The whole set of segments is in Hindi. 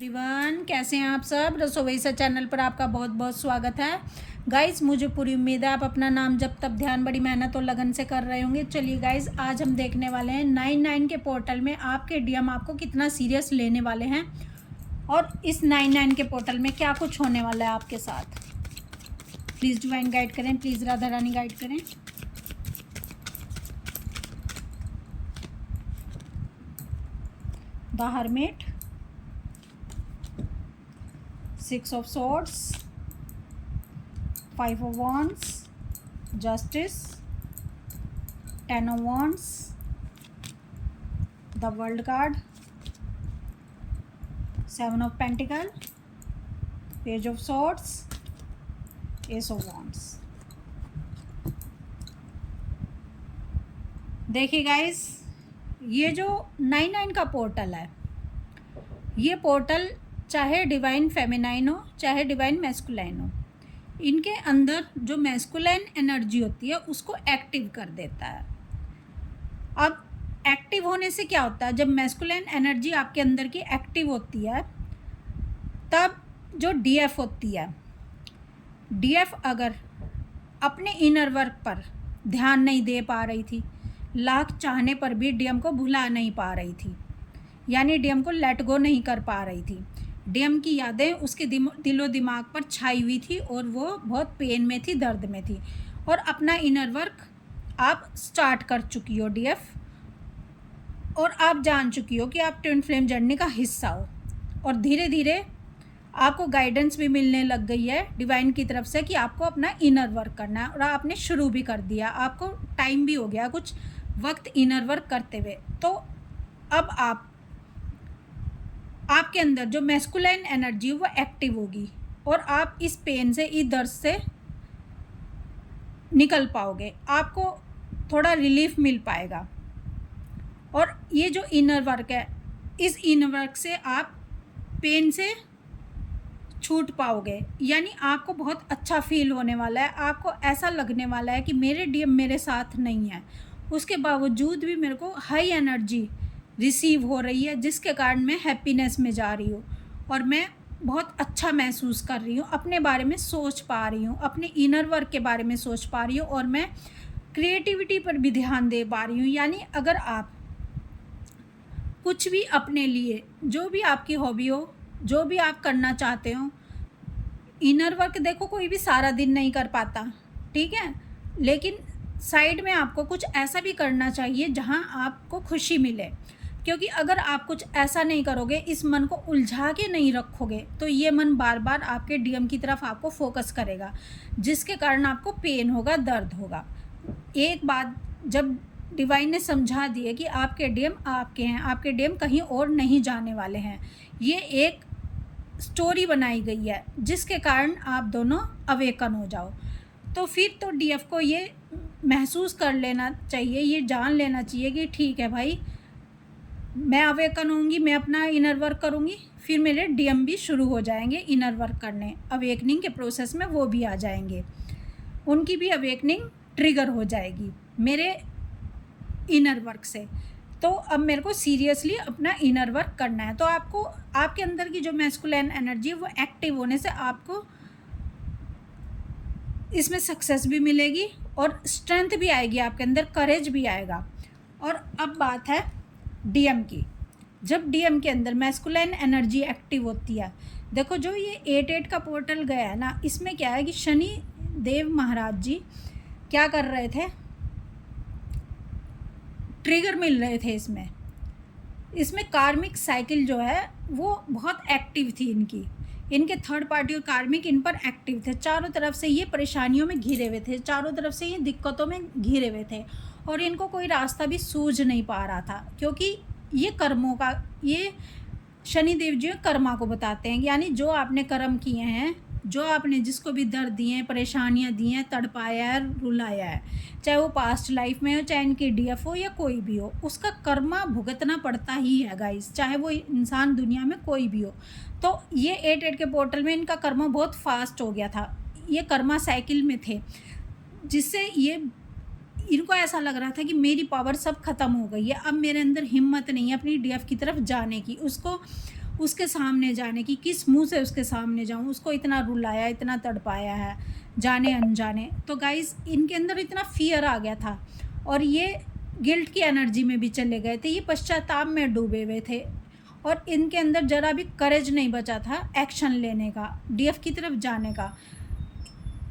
एवरीवन, कैसे हैं आप सब। रसोई से चैनल पर आपका बहुत बहुत स्वागत है। गाइस, मुझे पूरी उम्मीद है आप अपना नाम जब तब ध्यान बड़ी मेहनत और लगन से कर रहे होंगे। चलिए गाइस, आज हम देखने वाले हैं 99 के पोर्टल में आपके डीएम आपको कितना सीरियस लेने वाले हैं और इस 99 के पोर्टल में क्या कुछ होने वाला है आपके साथ। प्लीज़ डिवाइन गाइड करें, प्लीज़ राधा रानी गाइड करें। The hermit, 6 of swords, 5 of wands, justice, 10 of wands, the world card, 7 of pentacle, page of swords, ace of wands। देखिए गाइस, ये जो 99 का पोर्टल है, ये पोर्टल चाहे डिवाइन फेमिनाइन हो चाहे डिवाइन मैस्कुलाइन हो, इनके अंदर जो मैस्कुलाइन एनर्जी होती है उसको एक्टिव कर देता है। अब एक्टिव होने से क्या होता है, जब मैस्कुलाइन एनर्जी आपके अंदर की एक्टिव होती है तब जो डीएफ होती है, डीएफ अगर अपने इनर वर्क पर ध्यान नहीं दे पा रही थी, लाख चाहने पर भी डीएम को भुला नहीं पा रही थी, यानी डीएम को लेट गो नहीं कर पा रही थी। डीएम की यादें उसके दिलो दिमाग पर छाई हुई थी और वो बहुत पेन में थी, दर्द में थी। और अपना इनर वर्क आप स्टार्ट कर चुकी हो डीएफ, और आप जान चुकी हो कि आप ट्विन फ्लेम जर्नी का हिस्सा हो, और धीरे धीरे आपको गाइडेंस भी मिलने लग गई है डिवाइन की तरफ से कि आपको अपना इनर वर्क करना है, और आपने शुरू भी कर दिया। आपको टाइम भी हो गया कुछ वक्त इनर वर्क करते हुए। तो अब आपके अंदर जो मैस्कुलाइन एनर्जी वो एक्टिव होगी और आप इस पेन से, इस दर्द से निकल पाओगे, आपको थोड़ा रिलीफ मिल पाएगा। और ये जो इनर वर्क है, इस इनर वर्क से आप पेन से छूट पाओगे, यानी आपको बहुत अच्छा फील होने वाला है। आपको ऐसा लगने वाला है कि मेरे डीएम मेरे साथ नहीं है, उसके बावजूद भी मेरे को हाई एनर्जी रिसीव हो रही है, जिसके कारण मैं हैप्पीनेस में जा रही हूँ और मैं बहुत अच्छा महसूस कर रही हूँ, अपने बारे में सोच पा रही हूँ, अपने इनर वर्क के बारे में सोच पा रही हूँ, और मैं क्रिएटिविटी पर भी ध्यान दे पा रही हूँ। यानी अगर आप कुछ भी अपने लिए, जो भी आपकी हॉबी हो, जो भी आप करना चाहते हो, इनर वर्क देखो कोई भी सारा दिन नहीं कर पाता, ठीक है, लेकिन साइड में आपको कुछ ऐसा भी करना चाहिए जहां आपको खुशी मिले। क्योंकि अगर आप कुछ ऐसा नहीं करोगे, इस मन को उलझा के नहीं रखोगे, तो ये मन बार बार आपके डीएम की तरफ आपको फोकस करेगा, जिसके कारण आपको पेन होगा, दर्द होगा। एक बात जब डिवाइन ने समझा दी है कि आपके डीएम आपके हैं, आपके डीएम कहीं और नहीं जाने वाले हैं, ये एक स्टोरी बनाई गई है जिसके कारण आप दोनों अवेकन हो जाओ। तो फिर तो डीएफ को ये महसूस कर लेना चाहिए, ये जान लेना चाहिए कि ठीक है भाई, मैं अवेकन होंगी, मैं अपना इनर वर्क करूँगी, फिर मेरे डीएम भी शुरू हो जाएंगे इनर वर्क करने, अवेकनिंग के प्रोसेस में वो भी आ जाएंगे, उनकी भी अवेकनिंग ट्रिगर हो जाएगी मेरे इनर वर्क से। तो अब मेरे को सीरियसली अपना इनर वर्क करना है। तो आपको आपके अंदर की जो मैस्कुलाइन एनर्जी है वो एक्टिव होने से आपको इसमें सक्सेस भी मिलेगी और स्ट्रेंथ भी आएगी, आपके अंदर करेज भी आएगा। और अब बात है डीएम की। जब डीएम के अंदर मैस्कुलाइन एनर्जी एक्टिव होती है, देखो जो ये 8 का पोर्टल गया है ना, इसमें क्या है कि शनि देव महाराज जी क्या कर रहे थे, ट्रिगर मिल रहे थे इसमें कार्मिक साइकिल जो है वो बहुत एक्टिव थी इनके थर्ड पार्टी और कार्मिक इन पर एक्टिव थे। चारों तरफ से ये परेशानियों में घिरे हुए थे, चारों तरफ से ये दिक्कतों में घिरे हुए थे, और इनको कोई रास्ता भी सूझ नहीं पा रहा था, क्योंकि ये कर्मों का, ये शनिदेव जी कर्मा को बताते हैं, यानी जो आपने कर्म किए हैं, जो आपने जिसको भी दर्द दिए हैं, परेशानियां दी हैं, तड़पाया है, रुलाया है, चाहे वो पास्ट लाइफ में हो, चाहे इनकी डीएफ हो या कोई भी हो, उसका कर्मा भुगतना पड़ता ही है गाइस, चाहे वो इंसान दुनिया में कोई भी हो। तो ये 8 के पोर्टल में इनका कर्मा बहुत फास्ट हो गया था, ये कर्मा साइकिल में थे, जिससे ये इनको ऐसा लग रहा था कि मेरी पावर सब ख़त्म हो गई है, अब मेरे अंदर हिम्मत नहीं है अपनी डीएफ की तरफ जाने की। उसके सामने जाने की, किस मुंह से उसके सामने जाऊं, उसको इतना रुलाया, इतना तड़पाया है जाने अनजाने। तो गाइस इनके अंदर इतना फियर आ गया था और ये गिल्ट की एनर्जी में भी चले गए थे, ये पश्चाताप में डूबे हुए थे और इनके अंदर ज़रा भी करेज नहीं बचा था एक्शन लेने का, डीएफ की तरफ जाने का।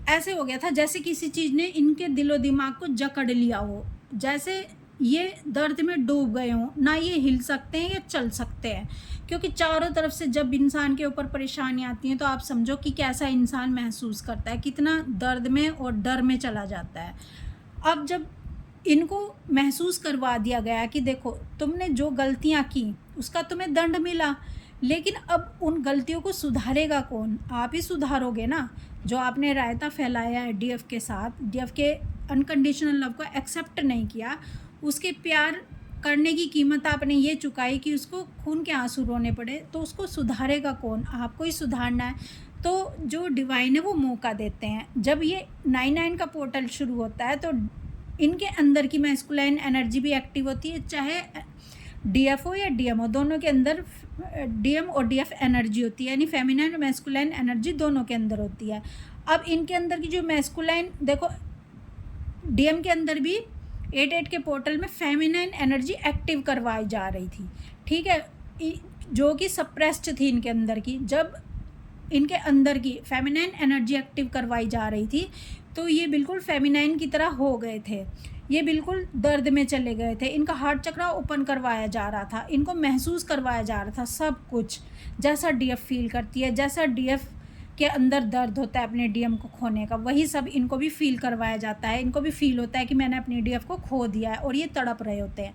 ऐसे हो गया था जैसे किसी चीज़ ने इनके दिलो दिमाग को जकड़ लिया हो, जैसे ये दर्द में डूब गए हों, ना ये हिल सकते हैं या चल सकते हैं। क्योंकि चारों तरफ से जब इंसान के ऊपर परेशानी आती है तो आप समझो कि कैसा इंसान महसूस करता है, कितना दर्द में और डर में चला जाता है। अब जब इनको महसूस करवा दिया गया कि देखो तुमने जो गलतियां की उसका तुम्हें दंड मिला, लेकिन अब उन गलतियों को सुधारेगा कौन? आप ही सुधारोगे ना। जो आपने रायता फैलाया है डीएफ के साथ, डीएफ के अनकंडीशनल लव को एक्सेप्ट नहीं किया, उसके प्यार करने की कीमत आपने ये चुकाई कि उसको खून के आंसू रोने पड़े, तो उसको सुधारेगा कौन? आपको ही सुधारना है। तो जो डिवाइन है वो मौका देते हैं। जब ये 99 का पोर्टल शुरू होता है तो इनके अंदर की मैस्कुलाइन एनर्जी भी एक्टिव होती है, चाहे डीएफ हो या डीएम हो, दोनों के अंदर डीएम और डीएफ एनर्जी होती है, यानी फेमिनाइन और मैस्कुलाइन एनर्जी दोनों के अंदर होती है। अब इनके अंदर की जो मैस्कुलाइन, देखो डीएम के अंदर भी 88 के पोर्टल में फेमिनाइन एनर्जी एक्टिव करवाई जा रही थी, ठीक है, जो कि सप्रेस्ड थी इनके अंदर की। जब इनके अंदर की फेमिनाइन एनर्जी एक्टिव करवाई जा रही थी तो ये बिल्कुल फेमिनाइन की तरह हो गए थे, ये बिल्कुल दर्द में चले गए थे। इनका हार्ट चक्र ओपन करवाया जा रहा था, इनको महसूस करवाया जा रहा था सब कुछ, जैसा डीएफ फील करती है, जैसा डीएफ के अंदर दर्द होता है अपने डीएम को खोने का, वही सब इनको भी फील करवाया जाता है। इनको भी फील होता है कि मैंने अपनी डीएफ को खो दिया है और ये तड़प रहे होते हैं।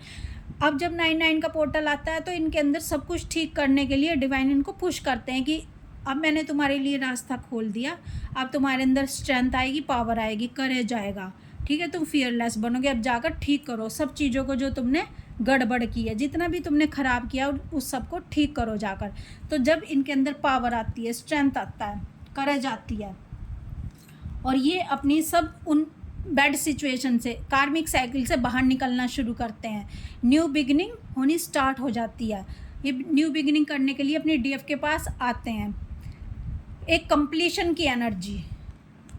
अब जब 99 का पोर्टल आता है तो इनके अंदर सब कुछ ठीक करने के लिए डिवाइन इनको पुश करते हैं कि अब मैंने तुम्हारे लिए रास्ता खोल दिया, अब तुम्हारे अंदर स्ट्रेंथ आएगी, पावर आएगी, करेज आएगा, ठीक है, तुम फियरलेस बनोगे। अब जाकर ठीक करो सब चीज़ों को जो तुमने गड़बड़ की है, जितना भी तुमने ख़राब किया उस सब को ठीक करो जाकर। तो जब इनके अंदर पावर आती है, स्ट्रेंथ आता है, करेज आती है और ये अपनी सब उन बैड सिचुएशन से, कार्मिक साइकिल से बाहर निकलना शुरू करते हैं, न्यू बिगिनिंग होनी स्टार्ट हो जाती है। ये न्यू बिगिनिंग करने के लिए अपने डीएफ के पास आते हैं, एक कंप्लीशन की एनर्जी,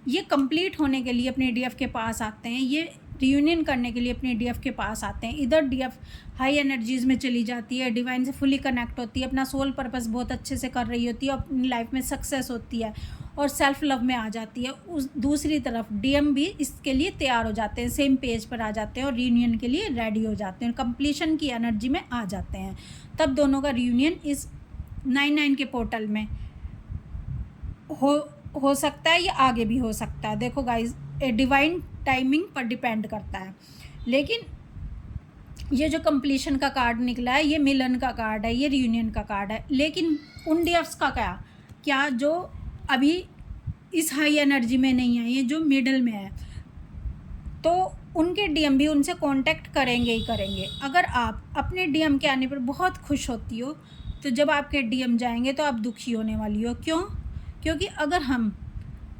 ये कंप्लीट होने के लिए अपने डीएफ के पास आते हैं, ये रियूनियन करने के लिए अपने डीएफ के पास आते हैं। इधर डीएफ हाई एनर्जीज़ में चली जाती है, डिवाइन से फुली कनेक्ट होती है, अपना सोल पर्पस बहुत अच्छे से कर रही होती है, अपनी लाइफ में सक्सेस होती है और सेल्फ लव में आ जाती है। उस दूसरी तरफ डीएम भी इसके लिए तैयार हो जाते हैं, सेम पेज पर आ जाते हैं और रियूनियन के लिए रेडी हो जाते हैं, कंप्लीशन की एनर्जी में आ जाते हैं। तब दोनों का रियूनियन इस 99 के पोर्टल में हो सकता है या आगे भी हो सकता है। देखो गाइज, डिवाइन टाइमिंग पर डिपेंड करता है। लेकिन ये जो कंप्लीशन का कार्ड निकला है, ये मिलन का कार्ड है, ये रियूनियन का कार्ड है। लेकिन उन डीएफ्स का क्या जो अभी इस हाई एनर्जी में नहीं है, ये जो मिडल में है, तो उनके डीएम भी उनसे कांटेक्ट करेंगे ही करेंगे। अगर आप अपने डीएम के आने पर बहुत खुश होती हो तो जब आपके डीएम जाएंगे तो आप दुखी होने वाली हो। क्यों? क्योंकि अगर हम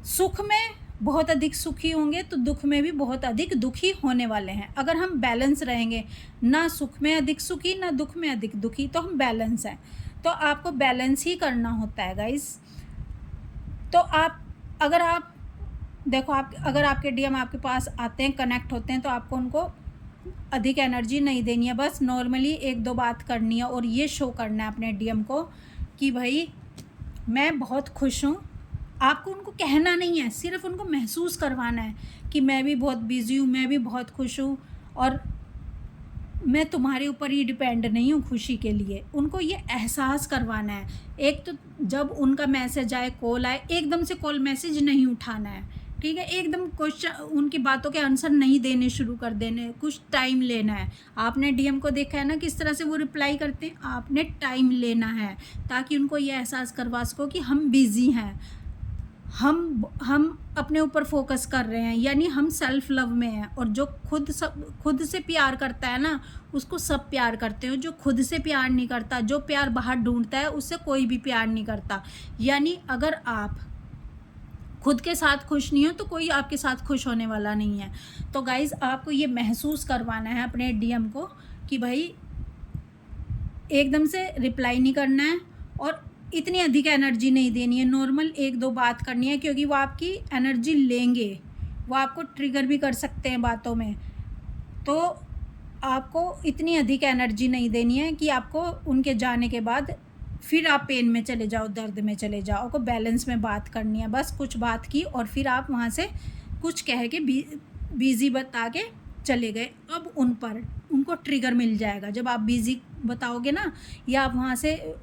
सुख में बहुत अधिक सुखी होंगे तो दुख में भी बहुत अधिक दुखी होने वाले हैं। अगर हम बैलेंस रहेंगे, ना सुख में अधिक सुखी ना दुख में अधिक दुखी, तो हम बैलेंस हैं। तो आपको बैलेंस ही करना होता है गाइस। तो अगर आप देखो, अगर आपके डीएम आपके पास आते हैं, कनेक्ट होते हैं, तो आपको उनको अधिक एनर्जी नहीं देनी है, बस नॉर्मली 1-2 बात करनी है और ये शो करना है अपने डीएम को कि भाई मैं बहुत खुश हूँ। आपको उनको कहना नहीं है, सिर्फ उनको महसूस करवाना है कि मैं भी बहुत बिजी हूँ, मैं भी बहुत खुश हूँ और मैं तुम्हारे ऊपर ही डिपेंड नहीं हूँ खुशी के लिए। उनको ये एहसास करवाना है। एक तो जब उनका मैसेज आए, कॉल आए, एकदम से कॉल मैसेज नहीं उठाना है, ठीक है, एकदम क्वेश्चन उनकी बातों के आंसर नहीं देने शुरू कर देने, कुछ टाइम लेना है। आपने डीएम को देखा है ना किस तरह से वो रिप्लाई करते हैं, आपने टाइम लेना है ताकि उनको ये एहसास करवा सको कि हम बिज़ी हैं, हम अपने ऊपर फोकस कर रहे हैं, यानी हम सेल्फ लव में हैं। और जो खुद से प्यार करता है ना, उसको सब प्यार करते हो। जो खुद से प्यार नहीं करता, जो प्यार बाहर ढूंढता है, उससे कोई भी प्यार नहीं करता। यानी अगर आप खुद के साथ खुश नहीं हो तो कोई आपके साथ खुश होने वाला नहीं है। तो गाइज़, आपको ये महसूस करवाना है अपने डीएम को कि भाई एकदम से रिप्लाई नहीं करना है और इतनी अधिक एनर्जी नहीं देनी है, नॉर्मल 1-2 बात करनी है, क्योंकि वो आपकी एनर्जी लेंगे, वो आपको ट्रिगर भी कर सकते हैं बातों में। तो आपको इतनी अधिक एनर्जी नहीं देनी है कि आपको उनके जाने के बाद फिर आप पेन में चले जाओ, दर्द में चले जाओ। आपको बैलेंस में बात करनी है, बस कुछ बात की और फिर आप वहाँ से कुछ कह के बिज़ी बता के चले गए। अब उनको ट्रिगर मिल जाएगा। जब आप बिज़ी बताओगे ना, या आप वहाँ से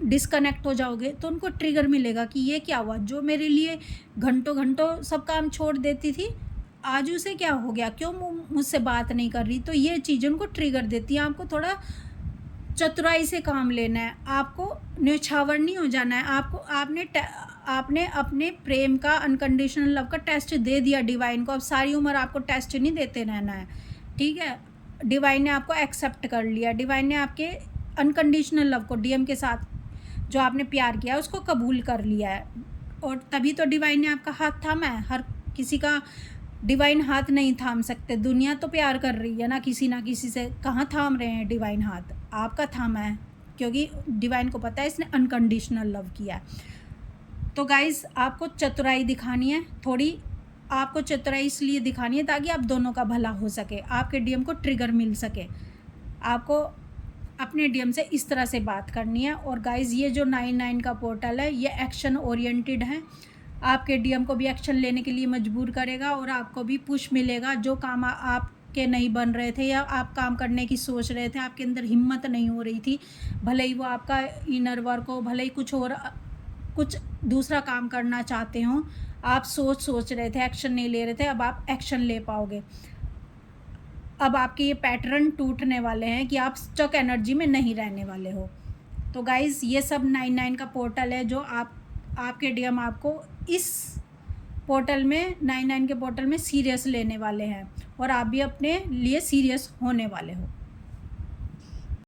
डिस्कनेक्ट हो जाओगे, तो उनको ट्रिगर मिलेगा कि ये क्या हुआ, जो मेरे लिए घंटों घंटों सब काम छोड़ देती थी, आज उसे क्या हो गया, क्यों मुझसे बात नहीं कर रही। तो ये चीज़ें उनको ट्रिगर देती हैं। आपको थोड़ा चतुराई से काम लेना है, आपको न्यौछावर नहीं हो जाना है। आपने अपने प्रेम का, अनकंडीशनल लव का टेस्ट दे दिया डिवाइन को। अब सारी उम्र आपको टेस्ट नहीं देते रहना है, ठीक है। डिवाइन ने आपको एक्सेप्ट कर लिया, डिवाइन ने आपके अनकंडीशनल लव को, डीएम के साथ जो आपने प्यार किया उसको कबूल कर लिया है। और तभी तो डिवाइन ने आपका हाथ थामा है। हर किसी का डिवाइन हाथ नहीं थाम सकते। दुनिया तो प्यार कर रही है ना किसी से, कहाँ थाम रहे हैं डिवाइन हाथ, आपका थामा है, क्योंकि डिवाइन को पता है इसने अनकंडीशनल लव किया। तो गाइज़, आपको चतुराई दिखानी है थोड़ी। आपको चतुराई इसलिए दिखानी है ताकि आप दोनों का भला हो सके, आपके डीएम को ट्रिगर मिल सके। आपको अपने डीएम से इस तरह से बात करनी है। और गाइज़, ये जो 99 का पोर्टल है, ये एक्शन ओरिएंटेड है। आपके डीएम को भी एक्शन लेने के लिए मजबूर करेगा और आपको भी पुश मिलेगा। जो काम आपके नहीं बन रहे थे, या आप काम करने की सोच रहे थे, आपके अंदर हिम्मत नहीं हो रही थी, भले ही वो आपका इनर वर्क हो, भले ही कुछ दूसरा काम करना चाहते हो, आप सोच रहे थे, एक्शन नहीं ले रहे थे, अब आप एक्शन ले पाओगे। अब आपके ये पैटर्न टूटने वाले हैं कि आप स्टक एनर्जी में नहीं रहने वाले हो। तो गाइज़, ये सब 99 का पोर्टल है जो आपके डीएम आपको इस पोर्टल में, 99 के पोर्टल में सीरियस लेने वाले हैं, और आप भी अपने लिए सीरियस होने वाले हो।